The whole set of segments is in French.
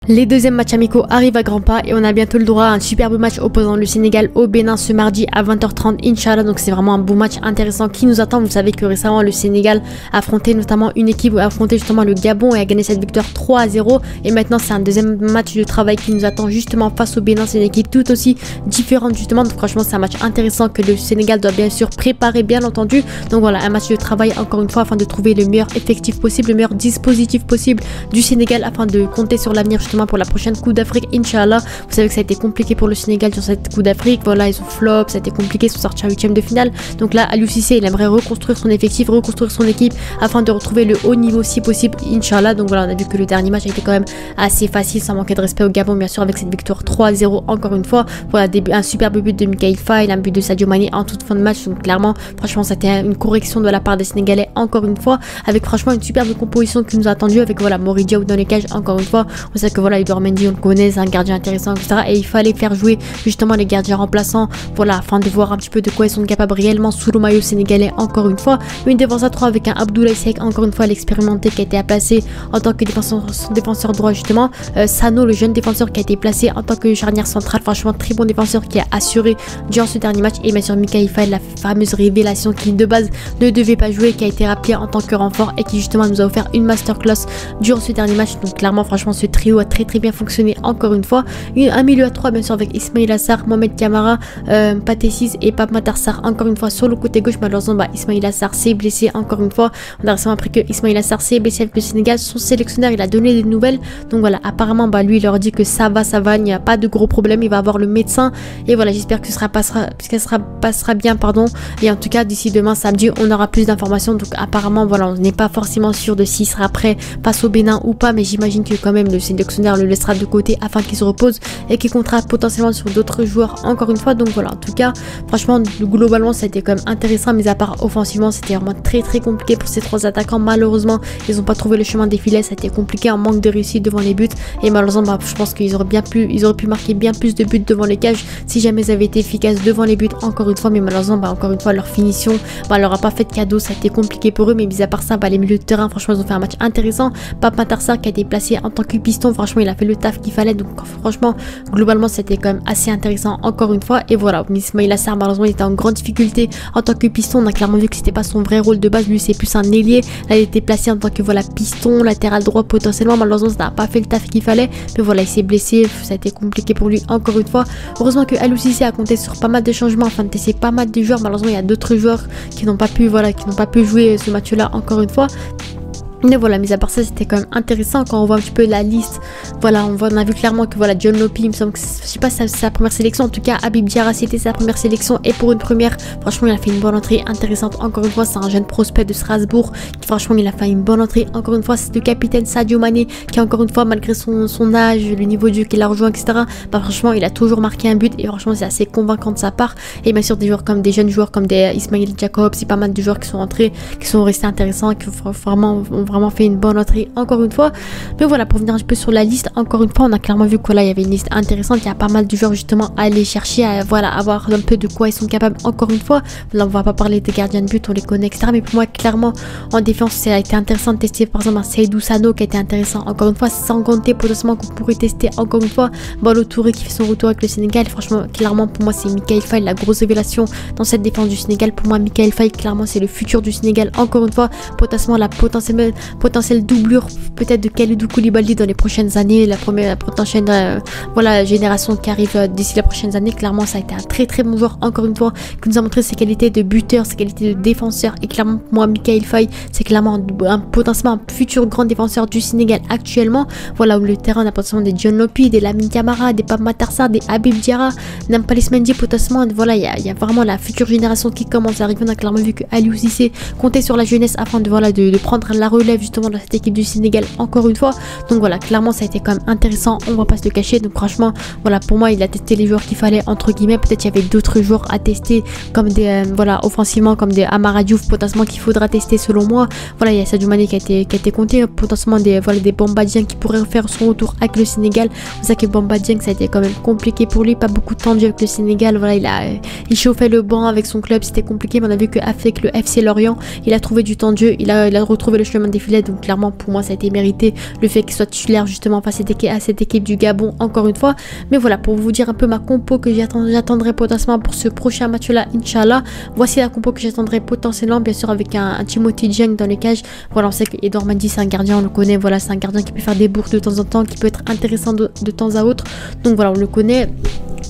Les deuxièmes matchs amicaux arrivent à grands pas et on a bientôt le droit à un superbe match opposant le Sénégal au Bénin ce mardi à 20h30 Inch'Allah. Donc c'est vraiment un beau match intéressant qui nous attend. Vous savez que récemment le Sénégal a affronté notamment une équipe, a affronté justement le Gabon et a gagné cette victoire 3-0. Et maintenant c'est un deuxième match de travail qui nous attend justement face au Bénin. C'est une équipe tout aussi différente justement. Donc franchement c'est un match intéressant que le Sénégal doit bien sûr préparer bien entendu. Donc voilà, un match de travail encore une fois afin de trouver le meilleur effectif possible, le meilleur dispositif possible du Sénégal afin de compter sur l'avenir justement pour la prochaine Coupe d'Afrique, Inch'Allah. Vous savez que ça a été compliqué pour le Sénégal sur cette Coupe d'Afrique. Voilà, ils ont flop, ça a été compliqué, ils sont sortis en 8e de finale. Donc là, Aliou Cissé, il aimerait reconstruire son effectif, reconstruire son équipe afin de retrouver le haut niveau si possible, Inch'Allah. Donc voilà, on a vu que le dernier match a été quand même assez facile, sans manquer de respect au Gabon, bien sûr, avec cette victoire 3-0 encore une fois. Voilà, un superbe but de Mikayil Faye, un but de Sadio Mané en toute fin de match. Donc clairement, franchement, c'était une correction de la part des Sénégalais encore une fois, avec franchement une superbe composition qui nous a attendu, avec voilà Mori Diaw dans les cages encore une fois. On sait que voilà, Edouard Mendy, on le connaît, c'est un gardien intéressant, etc. Et il fallait faire jouer justement les gardiens remplaçants, voilà, afin de voir un petit peu de quoi ils sont capables réellement sous le maillot sénégalais encore une fois. Une défense à 3 avec un Abdoulaye Seck, encore une fois l'expérimenté qui a été placé en tant que défenseur droit justement. Sano, le jeune défenseur qui a été placé en tant que charnière centrale, franchement très bon défenseur qui a assuré durant ce dernier match. Et bien sûr Mikayil Faye, la fameuse révélation qui de base ne devait pas jouer, qui a été rappelé en tant que renfort et qui justement nous a offert une masterclass durant ce dernier match. Donc clairement franchement ce trio a très bien fonctionné encore une fois. Un milieu à 3 bien sûr avec Ismaïla Sarr, Mohamed Camara, Pathé Ciss et Pape Matar Sarr encore une fois sur le côté gauche. Malheureusement Ismaïla Sarr s'est blessé encore une fois. On a récemment appris que Ismaïla Sarr s'est blessé avec le Sénégal. Son sélectionneur il a donné des nouvelles, donc voilà, apparemment lui il leur dit que ça va, il n'y a pas de gros problème, il va avoir le médecin et voilà, j'espère que ça passera bien pardon. Et en tout cas d'ici demain samedi on aura plus d'informations. Donc apparemment voilà, on n'est pas forcément sûr de s'il sera prêt face au Bénin ou pas, mais j'imagine que quand même le sélectionneur le laissera de côté afin qu'il se repose et qu'il comptera potentiellement sur d'autres joueurs encore une fois. Donc voilà, en tout cas franchement globalement ça a été quand même intéressant, mais à part offensivement c'était vraiment très compliqué pour ces trois attaquants. Malheureusement ils n'ont pas trouvé le chemin des filets, ça a été compliqué, en manque de réussite devant les buts. Et malheureusement je pense qu'ils auraient pu marquer bien plus de buts devant les cages si jamais ils avaient été efficaces devant les buts encore une fois. Mais malheureusement encore une fois leur finition leur a pas fait de cadeau, ça a été compliqué pour eux. Mais mis à part ça les milieux de terrain franchement ils ont fait un match intéressant. Pape Matar Sarr qui a été placé en tant que piston, franchement il a fait le taf qu'il fallait. Donc franchement globalement c'était quand même assez intéressant encore une fois. Et voilà, Ismaïla Sarr malheureusement il était en grande difficulté en tant que piston. On a clairement vu que c'était pas son vrai rôle de base, lui c'est plus un ailier. Là il était placé en tant que voilà piston latéral droit potentiellement. Malheureusement ça n'a pas fait le taf qu'il fallait, mais voilà il s'est blessé, ça a été compliqué pour lui encore une fois. Heureusement que Aliou Cissé a compté sur pas mal de changements afin de tester pas mal de joueurs. Malheureusement il y a d'autres joueurs qui n'ont pas pu jouer ce match là encore une fois. Mais voilà, mis à part ça c'était quand même intéressant quand on voit un petit peu la liste. Voilà, on a vu clairement que voilà John Lopy, il me semble que je sais pas si c'est sa première sélection, en tout cas Habib Diarra c'était sa première sélection. Et pour une première franchement il a fait une bonne entrée intéressante encore une fois. C'est un jeune prospect de Strasbourg qui franchement il a fait une bonne entrée encore une fois. C'est le capitaine Sadio Mané qui encore une fois malgré son âge, le niveau de jeu qu'il a rejoint etc, franchement il a toujours marqué un but et franchement c'est assez convaincant de sa part. Et bien sûr des joueurs comme des jeunes joueurs comme des Ismail Jacobs, c'est pas mal de joueurs qui sont entrés, qui sont restés intéressants, qui ont vraiment fait une bonne entrée encore une fois. Mais voilà, pour venir un peu sur la liste encore une fois, on a clairement vu que là il y avait une liste intéressante. Il y a pas mal de joueurs justement à aller chercher, à voilà avoir un peu de quoi ils sont capables encore une fois. Là on va pas parler des gardiens de but, on les connaît etc, mais pour moi clairement en défense ça a été intéressant de tester par exemple un Seydou Sano qui a été intéressant encore une fois, sans compter potentiellement qu'on pourrait tester encore une fois Ballo Touré qui fait son retour avec le Sénégal. Franchement clairement pour moi c'est Mikayil Faye la grosse révélation dans cette défense du Sénégal. Pour moi Mikayil Faye clairement c'est le futur du Sénégal encore une fois, potentiellement la potentielle doublure peut-être de Kalidou Koulibaly dans les prochaines années, la potentielle voilà génération qui arrive d'ici les prochaines années. Clairement ça a été un très bon joueur encore une fois qui nous a montré ses qualités de buteur, ses qualités de défenseur. Et clairement pour moi Mikayil Faye c'est clairement potentiellement un futur grand défenseur du Sénégal actuellement. Voilà, où le terrain on a potentiellement des John Lopy, des Lamine Camara, des Pape Matar Sarr, des Habib Diarra, Nampalys Mendy potentiellement. Voilà, il y a vraiment la future génération qui commence à arriver. On a clairement vu que Aliou Cissé comptait sur la jeunesse afin de prendre la relève justement de cette équipe du Sénégal encore une fois. Donc voilà, clairement ça a été quand même intéressant, on va pas se le cacher. Donc franchement voilà, pour moi il a testé les joueurs qu'il fallait entre guillemets. Peut-être il y avait d'autres joueurs à tester comme des voilà offensivement comme des Amara Diouf potentiellement qu'il faudra tester selon moi. Voilà, il y a Sadio Mané qui a été compté, potentiellement des Bamba Dieng qui pourrait faire son retour avec le Sénégal. C'est ça que Bamba Dieng ça a été quand même compliqué pour lui, pas beaucoup de temps de jeu avec le Sénégal. Voilà, il chauffait le banc avec son club, c'était compliqué, mais on a vu qu'avec le FC Lorient il a trouvé du temps de jeu, il a retrouvé le chemin défilé, donc clairement pour moi ça a été mérité le fait qu'il soit titulaire justement face à cette équipe du Gabon encore une fois. Mais voilà, pour vous dire un peu ma compo que j'attendrai potentiellement pour ce prochain match là, Inch'Allah. Voici la compo que j'attendrai potentiellement, bien sûr avec un Timothy Dieng dans les cages. Voilà, on sait que Edouard Mendy c'est un gardien, on le connaît, voilà, c'est un gardien qui peut faire des bourses de temps en temps, qui peut être intéressant de temps à autre, donc voilà, on le connaît.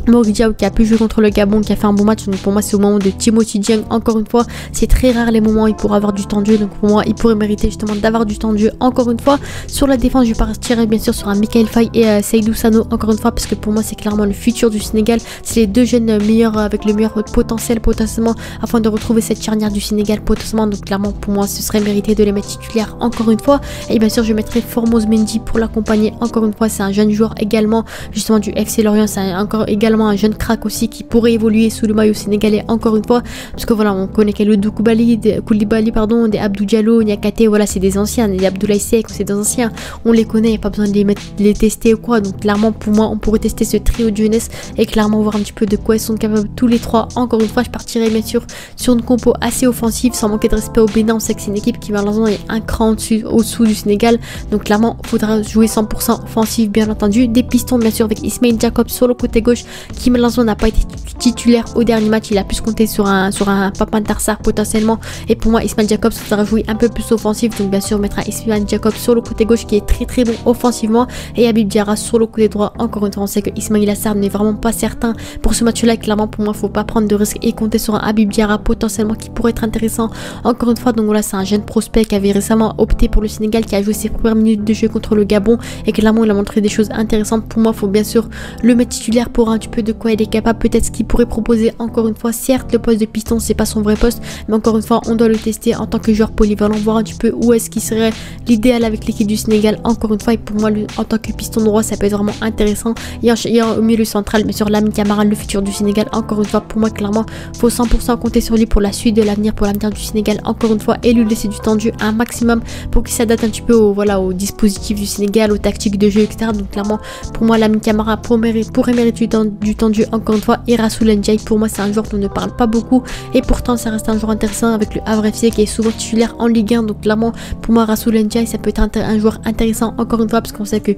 Morick Diaw qui a pu jouer contre le Gabon, qui a fait un bon match, donc pour moi c'est au moment de Timothy Dieng. Encore une fois, c'est très rare les moments où il pourra avoir du temps de jeu, donc pour moi il pourrait mériter justement d'avoir du temps de jeu. Encore une fois, sur la défense je partirai bien sûr sur un Mikayil Faye et Seydou Sano, encore une fois, parce que pour moi c'est clairement le futur du Sénégal. C'est les deux jeunes meilleurs avec le meilleur potentiel potentiellement afin de retrouver cette charnière du Sénégal potentiellement, donc clairement pour moi ce serait mérité de les mettre titulaires encore une fois. Et bien sûr je mettrai Formose Mendy pour l'accompagner, encore une fois c'est un jeune joueur également justement du FC Lorient, c'est encore également un jeune crack aussi qui pourrait évoluer sous le maillot sénégalais encore une fois, parce que voilà, on connaît Kalidou Koulibaly, pardon, des Abdou Diallo, Niakate, voilà, c'est des anciens, des Abdoulaye Seck, c'est des anciens, on les connaît, il n'y a pas besoin de les tester ou quoi, donc clairement pour moi on pourrait tester ce trio de jeunesse et clairement voir un petit peu de quoi ils sont capables tous les trois. Encore une fois je partirai bien sûr sur une compo assez offensive sans manquer de respect au Bénin, on sait que c'est une équipe qui malheureusement est un cran au-dessous du Sénégal, donc clairement il faudra jouer 100% offensif bien entendu, des pistons bien sûr avec Ismail Jacob sur le côté gauche qui malheureusement n'a pas été titulaire au dernier match, il a pu se compter sur un Pape Matar Sarr potentiellement, et pour moi Ismail Jacobs faudra jouer un peu plus offensif, donc bien sûr on mettra Ismail Jacobs sur le côté gauche qui est très bon offensivement et Habib Diarra sur le côté droit. Encore une fois on sait que Ismail Sarr n'est vraiment pas certain pour ce match là, clairement pour moi faut pas prendre de risques et compter sur un Habib Diarra potentiellement qui pourrait être intéressant encore une fois. Donc voilà, c'est un jeune prospect qui avait récemment opté pour le Sénégal, qui a joué ses premières minutes de jeu contre le Gabon et clairement il a montré des choses intéressantes. Pour moi faut bien sûr le mettre titulaire pour un petit peu de quoi il est capable, peut-être ce qu'il pourrait proposer. Encore une fois, certes le poste de piston c'est pas son vrai poste, mais encore une fois on doit le tester en tant que joueur polyvalent, voir un petit peu où est-ce qu'il serait l'idéal avec l'équipe du Sénégal encore une fois. Et pour moi en tant que piston droit ça peut être vraiment intéressant. Il y a au milieu central bien sûr Lamine Camara, le futur du Sénégal. Encore une fois pour moi clairement faut 100% compter sur lui pour la suite de l'avenir, pour l'avenir du Sénégal encore une fois, et lui laisser du temps de jeu un maximum pour qu'il s'adapte un petit peu au dispositif du Sénégal, aux tactiques de jeu etc. Donc clairement pour moi Lamine Camara pourrait mériter du temps de jeu encore une fois. Et Rassoul Ndiaye pour moi c'est un joueur dont on ne parle pas beaucoup et pourtant ça reste un joueur intéressant avec le Havre FC qui est souvent titulaire en Ligue 1. Donc clairement pour moi Rassoul Ndiaye ça peut être un joueur intéressant encore une fois, parce qu'on sait que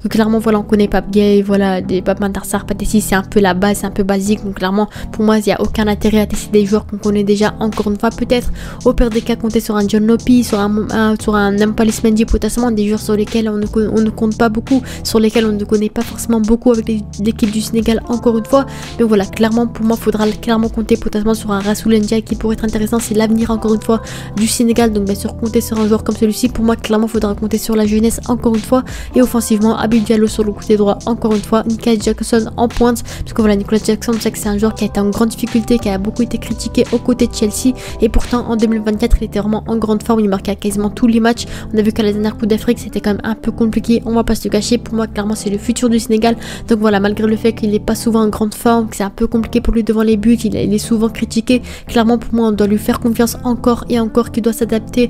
clairement voilà on connaît Pape Gueye, voilà des Pape Matar Sarr, Patessi, c'est un peu la base, c'est un peu basique. Donc clairement pour moi il n'y a aucun intérêt à tester des joueurs qu'on connaît déjà. Encore une fois peut-être au pire des cas compter sur un John Lopi, sur un Nampalys Mendy potentiellement, des joueurs sur lesquels on ne compte pas beaucoup, sur lesquels on ne connaît pas forcément beaucoup avec l'équipe du Sénégal encore une fois. Mais voilà clairement pour moi faudra clairement compter potentiellement sur un Rassoul Ndiaye qui pourrait être intéressant, c'est l'avenir encore une fois du Sénégal. Donc bien sûr compter sur un joueur comme celui-ci, pour moi clairement faudra compter sur la jeunesse encore une fois. Et offensivement Habib Diallo sur le côté droit encore une fois, Nicolas Jackson en pointe, parce que voilà Nicolas Jackson on sait que c'est un joueur qui a été en grande difficulté, qui a beaucoup été critiqué aux côtés de Chelsea, et pourtant en 2024 il était vraiment en grande forme, il marquait à quasiment tous les matchs. On a vu qu'à la dernière Coupe d'Afrique c'était quand même un peu compliqué, on va pas se le cacher. Pour moi clairement c'est le futur du Sénégal, donc voilà malgré le fait qu'il n'est pas souvent en grande forme, que c'est un peu compliqué pour lui devant les buts, il est souvent critiqué, clairement pour moi on doit lui faire confiance encore et encore, qu'il doit s'adapter,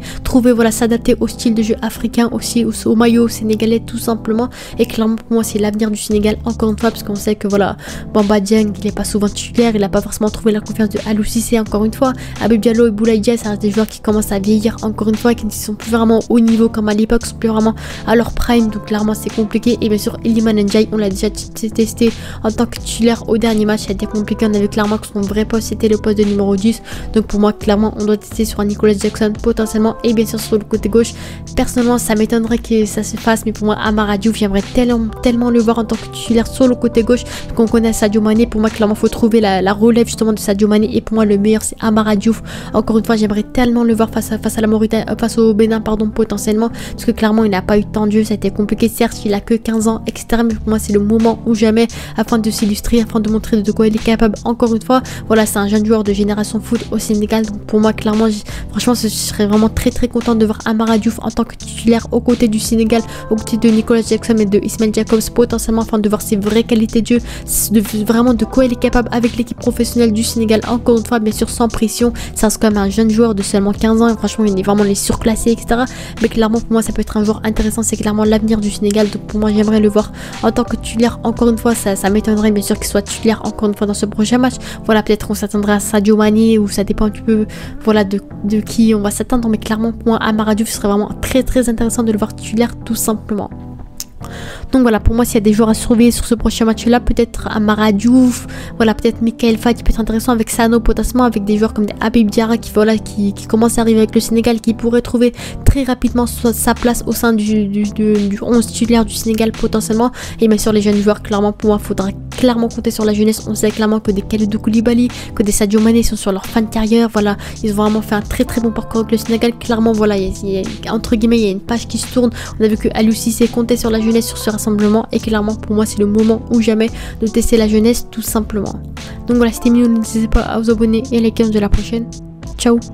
s'adapter au style de jeu africain aussi, au maillot sénégalais tout simplement. Et clairement pour moi c'est l'avenir du Sénégal encore une fois, parce qu'on sait que voilà Bamba Dieng il n'est pas souvent titulaire, il n'a pas forcément trouvé la confiance de Aliou Cissé encore une fois. Habib Diallo et Boulaye Dia ça reste des joueurs qui commencent à vieillir encore une fois, qui ne sont plus vraiment au niveau comme à l'époque, sont plus vraiment à leur prime, donc clairement c'est compliqué. Et bien sûr Iliman Ndiaye on l'a déjà testé en tant que titulaire au dernier match, ça a été compliqué, on a vu clairement que son vrai poste c'était le poste de numéro 10, donc pour moi clairement on doit tester sur un Nicolas Jackson potentiellement. Et bien sûr sur le côté gauche personnellement ça m'étonnerait que ça se fasse, mais pour moi Amara Diouf j'aimerais tellement le voir en tant que titulaire sur le côté gauche, qu'on connaît Sadio Mané. Pour moi clairement faut trouver la relève justement de Sadio Mané, et pour moi le meilleur c'est Amara Diouf. Encore une fois j'aimerais tellement le voir face à la Mauritanie, face au Bénin pardon potentiellement, parce que clairement il n'a pas eu de temps de jeu, ça a été compliqué, certes il a que 15 ans etc, mais pour moi c'est le moment ou jamais afin de s'illustrer, afin de montrer de quoi il est capable encore une fois. Voilà c'est un jeune joueur de génération foot au Sénégal, donc pour moi clairement franchement je serais vraiment très content de voir Amara Diouf en tant que titulaire aux côtés du Sénégal, aux côtés de Nicolas Jackson et de Ismail Jacobs potentiellement, afin de voir ses vraies qualités de jeu, vraiment de quoi il est capable avec l'équipe professionnelle du Sénégal. Encore une fois, bien sûr, sans pression, ça reste quand même un jeune joueur de seulement 15 ans et franchement il est vraiment les surclassé, etc. Mais clairement pour moi ça peut être un joueur intéressant, c'est clairement l'avenir du Sénégal, donc pour moi j'aimerais le voir en tant que titulaire. Encore une fois, ça m'étonnerait bien sûr qu'il soit titulaire encore une fois dans ce prochain match. Voilà, peut-être on s'attendra à Sadio Mané, ou ça dépend un petit peu voilà de qui on va s'attendre, mais clairement pour moi Amara Diouf serait vraiment très intéressant de le voir titulaire tout simplement. Donc voilà, pour moi s'il y a des joueurs à surveiller sur ce prochain match là, peut-être Amara Diouf, voilà, peut-être Michael Faye qui peut être intéressant, avec Sano potentiellement, avec des joueurs comme des Habib Diarra qui commencent à arriver avec le Sénégal, qui pourrait trouver très rapidement sa place au sein du 11 titulaire du Sénégal potentiellement. Et bien sûr les jeunes joueurs, clairement pour moi il faudra clairement compter sur la jeunesse. On sait clairement que des Kalidou Koulibaly, que des Sadio Mané sont sur leur fin de carrière, voilà, ils ont vraiment fait un très bon parcours avec le Sénégal. Clairement voilà, entre guillemets il y a une page qui se tourne. On a vu que Aliou Cissé comptait sur la jeunesse sur ce rassemblement, et clairement pour moi c'est le moment ou jamais de tester la jeunesse tout simplement. Donc voilà, c'était mignon, n'hésitez pas à vous abonner et à liker. De la prochaine. Ciao.